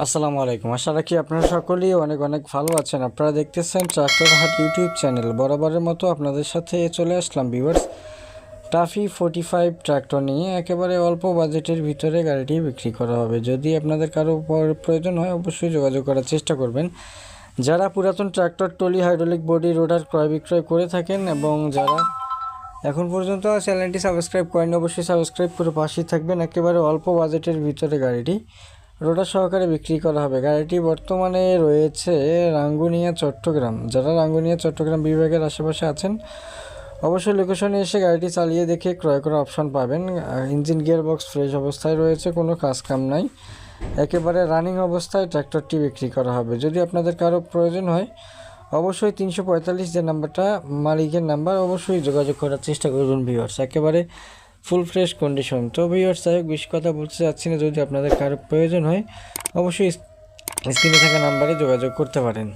আসসালামু আলাইকুম। আশা রাখি আপনারা সকলেই অনেক অনেক ভালো আছেন। আপনারা দেখতেছেন ট্রাক্টর হাট ইউটিউব চ্যানেল। বরাবরের মতো আপনাদের সাথে চলে আসলাম ভিউয়ার্স, টাফি 45 ট্রাক্টর নিয়ে একেবারে অল্প বাজেটের ভিতরে গাড়িটি বিক্রি করা হবে। যদি আপনাদের কারো প্রয়োজন হয় অবশ্যই যোগাযোগ করার চেষ্টা করবেন। যারা পুরাতন ট্রাক্টর, টলি, হাইড্রোলিক বডি, রোডার ক্রয় বিক্রয় করে থাকেন এবং যারা এখন পর্যন্ত চ্যানেলটি সাবস্ক্রাইব করেন অবশ্যই সাবস্ক্রাইব করে পাশেই থাকবেন। একেবারে অল্প বাজেটের ভিতরে গাড়িটি রোডার সহকারে বিক্রি করা হবে। গাড়িটি বর্তমানে রয়েছে রাঙ্গুনিয়া, চট্টগ্রাম। যারা রাঙ্গুনিয়া, চট্টগ্রাম বিভাগের আশেপাশে আছেন অবশ্যই লোকেশনে এসে গাড়িটি চালিয়ে দেখে ক্রয় করার অপশন পাবেন। ইঞ্জিন গিয়ার বক্স ফ্রেশ অবস্থায় রয়েছে, কোনো কাজ কাম নাই, একেবারে রানিং অবস্থায় ট্র্যাক্টরটি বিক্রি করা হবে। যদি আপনাদের কারো প্রয়োজন হয় অবশ্যই 345 যে নাম্বারটা মালিকের নাম্বার, অবশ্যই যোগাযোগ করার চেষ্টা করবেন ভিউয়ার্স। একেবারে ফুল ফ্রেশ কন্ডিশন। তো ভিউয়ার্স, যাই হোক বেশি কথা বলতে চাচ্ছি না। যদি আপনাদের কারো প্রয়োজন হয় অবশ্যই স্ক্রিনে থাকা নাম্বারে যোগাযোগ করতে পারেন।